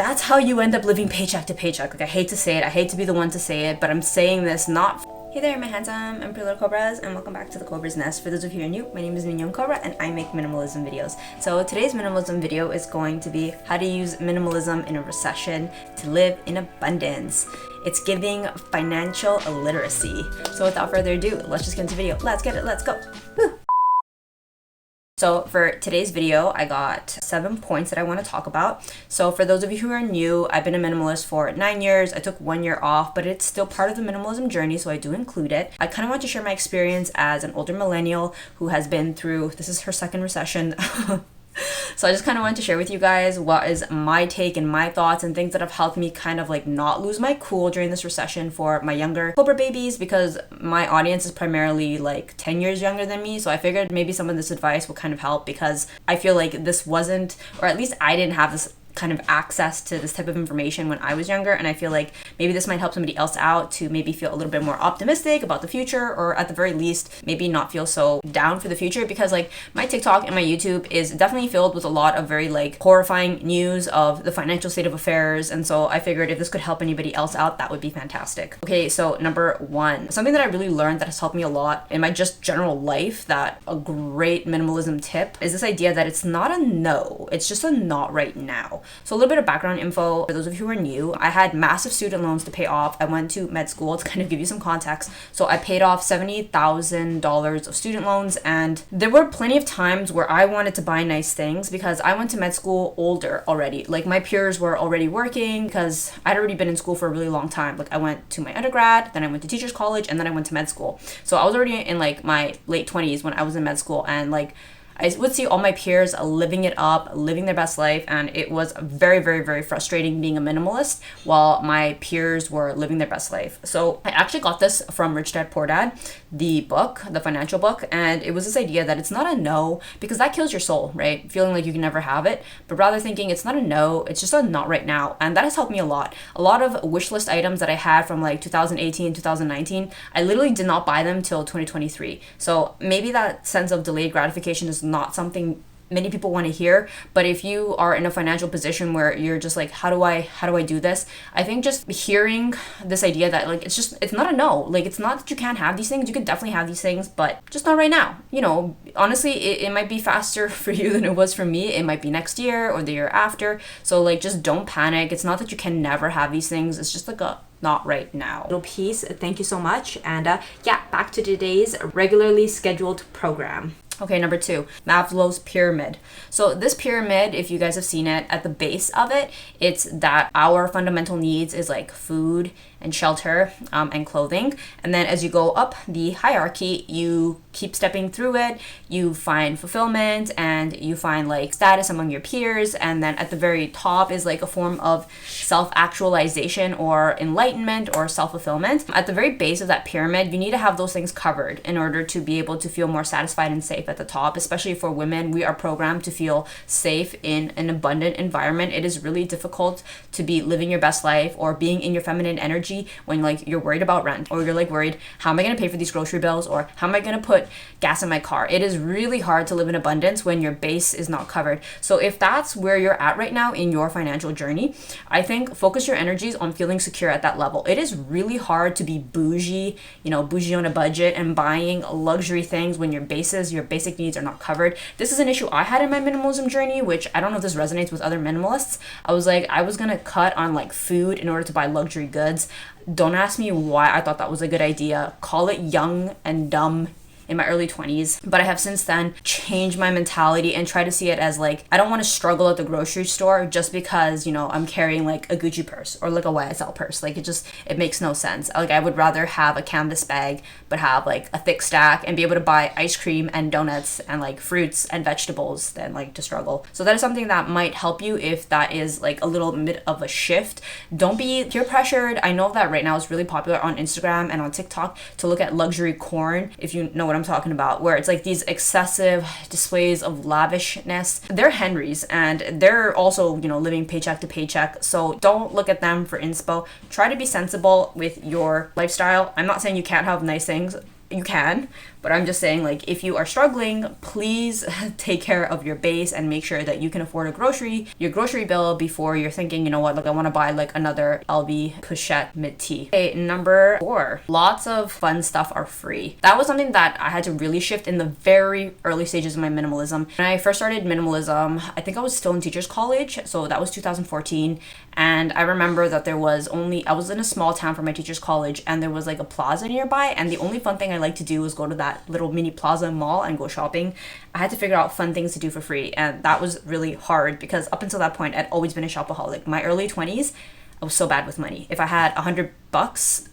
that's how you end up living paycheck to paycheck. Like, I hate to say it, I hate to be the one to say it, but I'm saying this not. Hey there, my handsome and pretty little Cobras, and welcome back to the Cobra's Nest. For those of you who are new, my name is Mignon Cobra and I make minimalism videos. So today's minimalism video is going to be how to use minimalism in a recession to live in abundance. It's giving financial illiteracy. So without further ado, let's just get into the video. Let's get it, let's go. Woo. So for today's video, I got 7 points that I want to talk about. So for those of you who are new, I've been a minimalist for 9 years. I took 1 year off, but it's still part of the minimalism journey, so I do include it. I kind of want to share my experience as an older millennial who has been through, this is her second recession. So I just kind of wanted to share with you guys what is my take and my thoughts and things that have helped me kind of like not lose my cool during this recession for my younger Cobra babies, because my audience is primarily like 10 years younger than me. So I figured maybe some of this advice will kind of help, because I feel like this wasn't, or at least I didn't have this kind of access to this type of information when I was younger, and I feel like maybe this might help somebody else out to maybe feel a little bit more optimistic about the future, or at the very least maybe not feel so down for the future, because like my TikTok and my YouTube is definitely filled with a lot of very like horrifying news of the financial state of affairs, and so I figured if this could help anybody else out, that would be fantastic. Okay, so number 1, something that I really learned that has helped me a lot in my just general life, that a great minimalism tip is this idea that it's not a no, it's just a not right now. So a little bit of background info for those of you who are new. I had massive student loans to pay off. I went to med school to kind of give you some context. So I paid off $70,000 of student loans, and there were plenty of times where I wanted to buy nice things because I went to med school older already. Like my peers were already working because I'd already been in school for a really long time. Like I went to my undergrad, then I went to teachers college, and then I went to med school. So I was already in like my late 20s when I was in med school, and like I would see all my peers living it up, living their best life, and it was very, very, very frustrating being a minimalist while my peers were living their best life. So I actually got this from Rich Dad Poor Dad, the book, the financial book, and it was this idea that it's not a no, because that kills your soul, right? Feeling like you can never have it, but rather thinking it's not a no, it's just a not right now. And that has helped me a lot. A lot of wish list items that I had from like 2018, 2019, I literally did not buy them till 2023. So maybe that sense of delayed gratification is not something many people want to hear, but if you are in a financial position where you're just like, how do I do this? I think just hearing this idea that like it's not a no, like it's not that you can't have these things, you could definitely have these things, but just not right now. You know, honestly, it might be faster for you than it was for me. It might be next year or the year after. So like, just don't panic. It's not that you can never have these things. It's just like a not right now. Little piece. Thank you so much. And yeah, back to today's regularly scheduled program. Okay, number 2, Maslow's pyramid. So this pyramid, if you guys have seen it, at the base of it, it's that our fundamental needs is like food and shelter and clothing. And then as you go up the hierarchy, you keep stepping through it, you find fulfillment and you find like status among your peers. And then at the very top is like a form of self-actualization or enlightenment or self-fulfillment. At the very base of that pyramid, you need to have those things covered in order to be able to feel more satisfied and safe at the top. Especially for women, we are programmed to feel safe in an abundant environment. It is really difficult to be living your best life or being in your feminine energy when like you're worried about rent, or you're like worried, how am I going to pay for these grocery bills, or how am I going to put gas in my car? It is really hard to live in abundance when your base is not covered. So if that's where you're at right now in your financial journey, I think focus your energies on feeling secure at that level. It is really hard to be bougie, bougie on a budget and buying luxury things when your basic needs are not covered. This is an issue I had in my minimalism journey, which I don't know if this resonates with other minimalists. I was like, I was gonna cut on like food in order to buy luxury goods. Don't ask me why I thought that was a good idea. Call it young and dumb in my early 20s, but I have since then changed my mentality and try to see it as like, I don't want to struggle at the grocery store just because, I'm carrying like a Gucci purse or like a YSL purse. Like it makes no sense. Like I would rather have a canvas bag, but have like a thick stack and be able to buy ice cream and donuts and like fruits and vegetables than like to struggle. So that is something that might help you if that is like a little bit of a shift. Don't be peer pressured. I know that right now it's really popular on Instagram and on TikTok to look at luxury corn, if you know what I'm talking about, where it's like these excessive displays of lavishness. They're Henrys and they're also, living paycheck to paycheck. So don't look at them for inspo. Try to be sensible with your lifestyle. I'm not saying you can't have nice things. you can, but I'm just saying, like, if you are struggling, please take care of your base and make sure that you can afford your grocery bill before you're thinking, you know what, like, I want to buy like another LV Pochette mid tea. Okay, number 4, lots of fun stuff are free. That was something that I had to really shift in the very early stages of my minimalism. When I first started minimalism, I think I was still in teachers college, so that was 2014. And I remember that I was in a small town for my teacher's college, and there was like a plaza nearby, and the only fun thing I liked to do was go to that little mini plaza mall and go shopping. I had to figure out fun things to do for free, and that was really hard because up until that point I'd always been a shopaholic. My early 20s, I was so bad with money. If I had $100,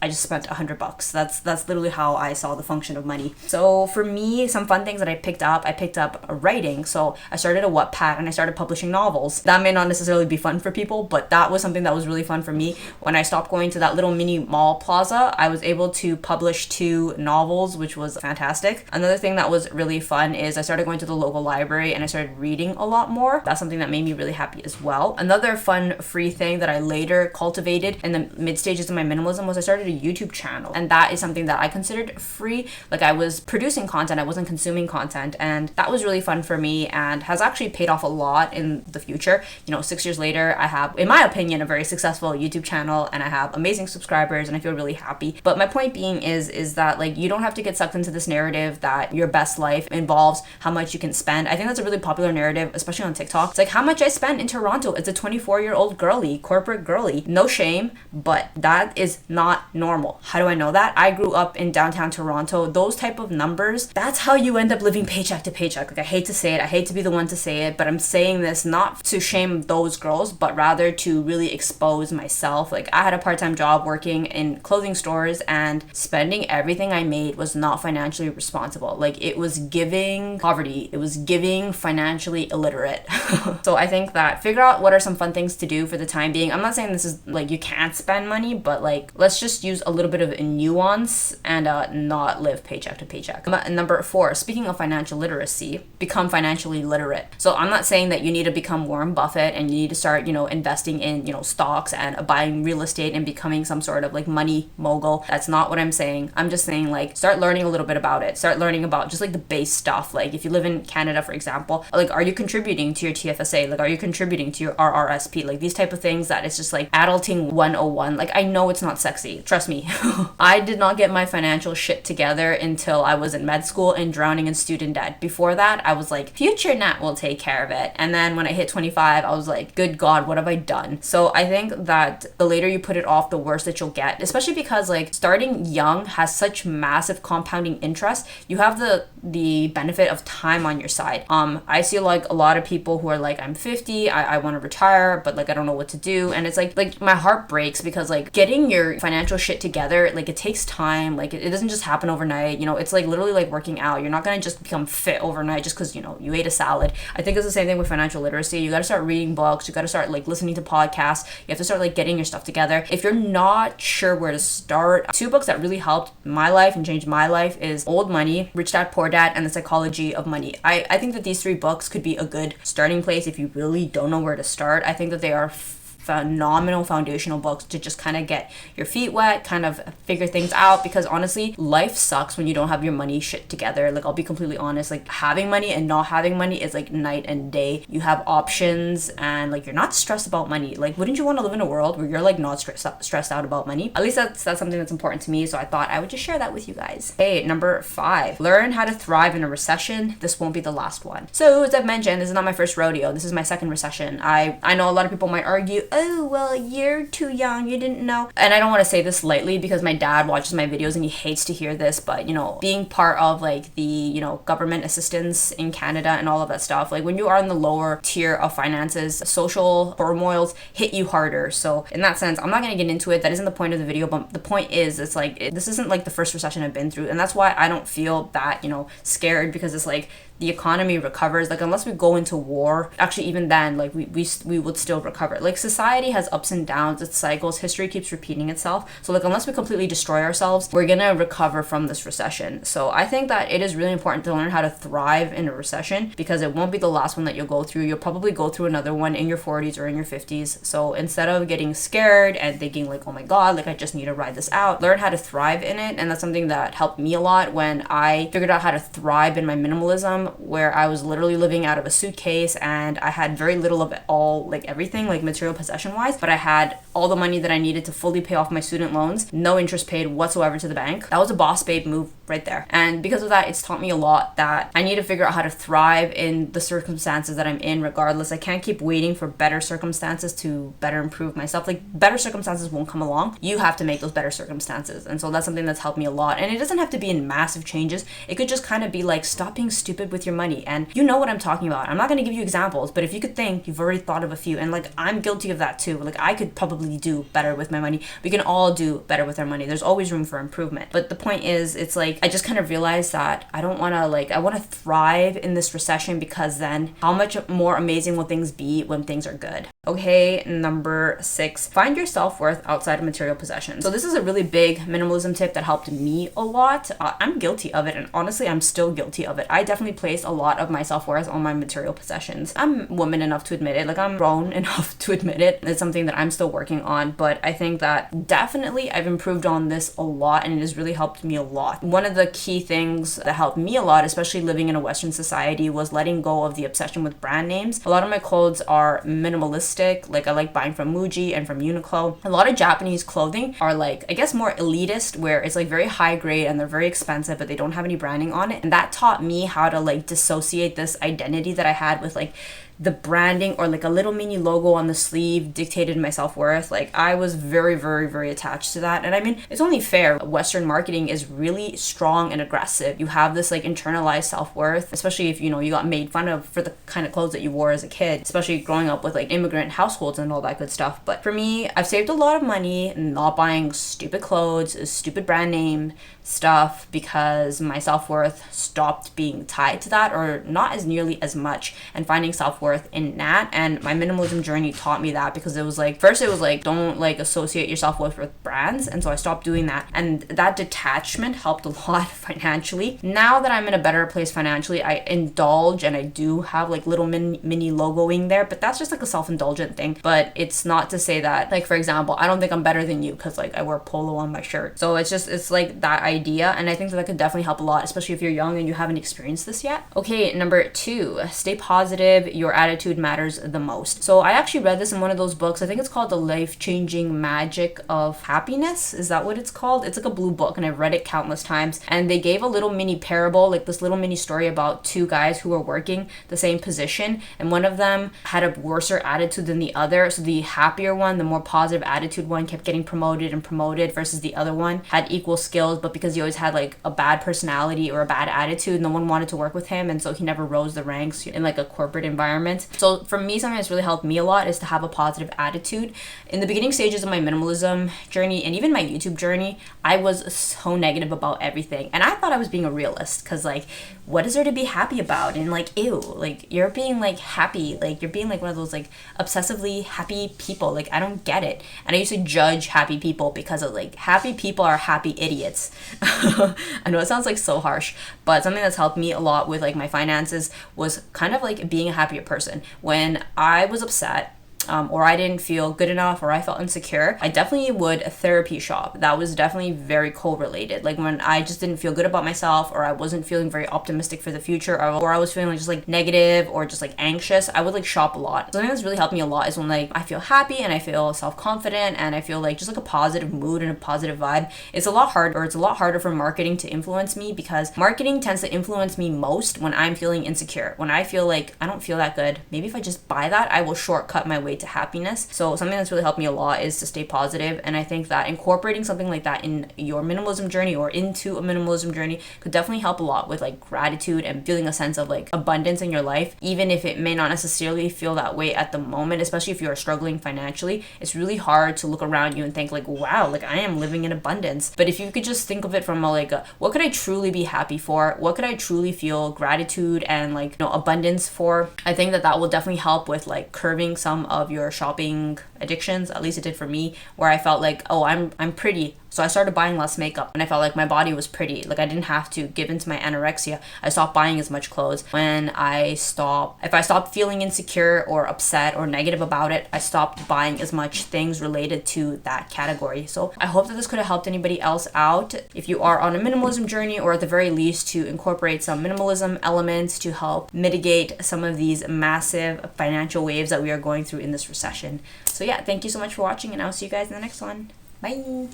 I just spent $100. That's literally how I saw the function of money. So for me, some fun things that I picked up writing. So I started a Wattpad and I started publishing novels. That may not necessarily be fun for people, but that was something that was really fun for me. When I stopped going to that little mini mall plaza, I was able to publish 2 novels, which was fantastic. Another thing that was really fun is I started going to the local library and I started reading a lot more. That's something that made me really happy as well. Another fun free thing that I later cultivated in the mid stages of my minimalism was I started a YouTube channel, and that is something that I considered free. Like, I was producing content, I wasn't consuming content, and that was really fun for me and has actually paid off a lot in the future. 6 years later, I have, in my opinion, a very successful YouTube channel, and I have amazing subscribers, and I feel really happy. But my point being is that, like, you don't have to get sucked into this narrative that your best life involves how much you can spend. I think that's a really popular narrative, especially on TikTok. It's like, how much I spent in Toronto. It's a 24-year-old girly, corporate girly. No shame, but that is not normal. How do I know that? I grew up in downtown Toronto. Those type of numbers, that's how you end up living paycheck to paycheck. Like, I hate to say it, I hate to be the one to say it, but I'm saying this not to shame those girls, but rather to really expose myself. Like, I had a part-time job working in clothing stores, and spending everything I made was not financially responsible. Like, it was giving poverty. It was giving financially illiterate. So I think that figure out what are some fun things to do for the time being. I'm not saying this is like you can't spend money, but like, let's just use a little bit of a nuance and not live paycheck to paycheck. Number 4, speaking of financial literacy, become financially literate. So I'm not saying that you need to become Warren Buffett and you need to start, investing in, stocks and buying real estate and becoming some sort of like money mogul. That's not what I'm saying. I'm just saying, like, start learning a little bit about it. Start learning about just like the base stuff. Like, if you live in Canada, for example, like, are you contributing to your TFSA? Like, are you contributing to your RRSP? Like, these type of things that it's just like adulting 101. Like, I know it's not sexy. Trust me. I did not get my financial shit together until I was in med school and drowning in student debt. Before that, I was like, future Nat will take care of it. And then when I hit 25, I was like, good God, what have I done? So I think that the later you put it off, the worse that you'll get, especially because, like, starting young has such massive compounding interest. You have the benefit of time on your side. I see like a lot of people who are like, I'm 50, I want to retire, but like, I don't know what to do. And it's like my heart breaks because, like, getting your financial shit together, like, it takes time. Like, it doesn't just happen overnight. It's like literally like working out. You're not gonna just become fit overnight just because you ate a salad. I think it's the same thing with financial literacy. You got to start reading books. You got to start like listening to podcasts. You have to start like getting your stuff together. If you're not sure where to start, 2 books that really helped my life and changed my life is Old Money, Rich Dad Poor Dad, and The Psychology of Money. I think that these 3 books could be a good starting place if you really don't know where to start. I think that they are phenomenal foundational books to just kind of get your feet wet, kind of figure things out, because honestly, life sucks when you don't have your money shit together. Like, I'll be completely honest, like, having money and not having money is like night and day. You have options and like, you're not stressed about money. Like, wouldn't you want to live in a world where you're like not stressed out about money? At least that's something that's important to me, so I thought I would just share that with you guys. Okay, number 5, learn how to thrive in a recession. This won't be the last one. So as I've mentioned, this is not my first rodeo. This is my second recession. I know a lot of people might argue, oh, well, you're too young, you didn't know. And I don't want to say this lightly because my dad watches my videos and he hates to hear this, but being part of like the government assistance in Canada and all of that stuff, like, when you are in the lower tier of finances, social turmoils hit you harder. So in that sense, I'm not going to get into it. That isn't the point of the video, but the point is, it's like, this isn't like the first recession I've been through, and that's why I don't feel that scared, because it's like, the economy recovers, like unless we go into war, actually even then, like we would still recover. Like society has ups and downs, it's cycles, history keeps repeating itself. So like unless we completely destroy ourselves, we're gonna recover from this recession. So I think that it is really important to learn how to thrive in a recession, because it won't be the last one that you'll go through. You'll probably go through another one in your 40s or in your 50s. So instead of getting scared and thinking like, oh my god, like I just need to ride this out, learn how to thrive in it. And that's something that helped me a lot when I figured out how to thrive in my minimalism, where I was literally living out of a suitcase and I had very little of it all, like everything, like material possession wise, but I had all the money that I needed to fully pay off my student loans, no interest paid whatsoever to the bank. That was a boss babe move right there. And because of that, it's taught me a lot that I need to figure out how to thrive in the circumstances that I'm in regardless. I can't keep waiting for better circumstances to better improve myself. Like better circumstances won't come along. You have to make those better circumstances. And so that's something that's helped me a lot. And it doesn't have to be in massive changes. It could just kind of be like, stop being stupid with your money. And you know what I'm talking about. I'm not going to give you examples, but if you could think, you've already thought of a few. And like, I'm guilty of that too. Like I could probably do better with my money. We can all do better with our money. There's always room for improvement. But the point is, it's like, I just kind of realized that I don't want to I want to thrive in this recession, because then how much more amazing will things be when things are good? Okay, number 6, find your self-worth outside of material possessions. So this is a really big minimalism tip that helped me a lot. I'm guilty of it, and honestly, I'm still guilty of it. I definitely place a lot of my self-worth on my material possessions. I'm woman enough to admit it, like I'm grown enough to admit it. It's something that I'm still working on, but I think that definitely I've improved on this a lot, and it has really helped me a lot. One of the key things that helped me a lot, especially living in a Western society, was letting go of the obsession with brand names. A lot of my clothes are minimalistic. Like I like buying from Muji and from Uniqlo. A lot of Japanese clothing are like, I guess, more elitist, where it's like very high grade and they're very expensive, but they don't have any branding on it. And that taught me how to like dissociate this identity that I had with like the branding, or like a little mini logo on the sleeve dictated my self-worth. Like I was very, very, very attached to that. And I mean, it's only fair. Western marketing is really strong and aggressive. You have this like internalized self-worth, especially if, you know, you got made fun of for the kind of clothes that you wore as a kid, especially growing up with like immigrant households and all that good stuff. But for me, I've saved a lot of money not buying stupid clothes, stupid brand name stuff, because my self-worth stopped being tied to that, or not as nearly as much, and finding self-worth in that. And my minimalism journey taught me that, because it was like, first it was like, don't like associate your self-worth with brands, and so I stopped doing that, and that detachment helped a lot financially. Now that I'm in a better place financially, I indulge, and I do have like little mini logoing there, but that's just like a self-indulgent thing. But it's not to say that, like, for example, I don't think I'm better than you because like I wear polo on my shirt. So it's like that idea, and I think that could definitely help a lot, especially if you're young and you haven't experienced this yet. Okay, number 2, stay positive. Your attitude matters the most. So I actually read this in one of those books. I think it's called The Life-Changing Magic of Happiness. Is that what it's called? It's like a blue book, and I've read it countless times. And they gave a little mini parable, like this little mini story about 2 guys who were working the same position, and one of them had a worser attitude than the other. So the happier one, the more positive attitude one, kept getting promoted and promoted, versus the other one had equal skills, but because he always had like a bad personality or a bad attitude, no one wanted to work with him, and so he never rose the ranks in like a corporate environment. So for me, something that's really helped me a lot is to have a positive attitude. In the beginning stages of my minimalism journey, and even my YouTube journey, I was so negative about everything, and I thought I was being a realist, because like, what is there to be happy about? And like, ew, like you're being like happy, like you're being like one of those like obsessively happy people. Like I don't get it. And I used to judge happy people because of like, happy people are happy idiots. I know it sounds like so harsh, but something that's helped me a lot with like my finances was kind of like being a happier person. When I was upset, or I didn't feel good enough, or I felt insecure, I definitely would therapy shop. That was definitely very correlated. Like when I just didn't feel good about myself, or I wasn't feeling very optimistic for the future, or I was feeling like just like negative or just like anxious, I would like shop a lot. Something that's really helped me a lot is when like I feel happy and I feel self-confident and I feel like just like a positive mood and a positive vibe. It's a lot harder for marketing to influence me, because marketing tends to influence me most when I'm feeling insecure. When I feel like I don't feel that good, maybe if I just buy that, I will shortcut my way to happiness. So something that's really helped me a lot is to stay positive, and I think that incorporating something like that in your minimalism journey or into a minimalism journey could definitely help a lot with like gratitude and feeling a sense of like abundance in your life, even if it may not necessarily feel that way at the moment. Especially if you're struggling financially, it's really hard to look around you and think like, wow, like I am living in abundance. But if you could just think of it from what could I truly be happy for, what could I truly feel gratitude and like, you know, abundance for, I think that that will definitely help with like curbing some of your shopping addictions. At least it did for me, where I felt like, oh, I'm pretty, so I started buying less makeup, and I felt like my body was pretty. Like I didn't have to give into my anorexia. I stopped buying as much clothes. If I stopped feeling insecure or upset or negative about it, I stopped buying as much things related to that category. So I hope that this could have helped anybody else out. If you are on a minimalism journey, or at the very least to incorporate some minimalism elements to help mitigate some of these massive financial waves that we are going through in this recession. So yeah, thank you so much for watching, and I'll see you guys in the next one. Bye.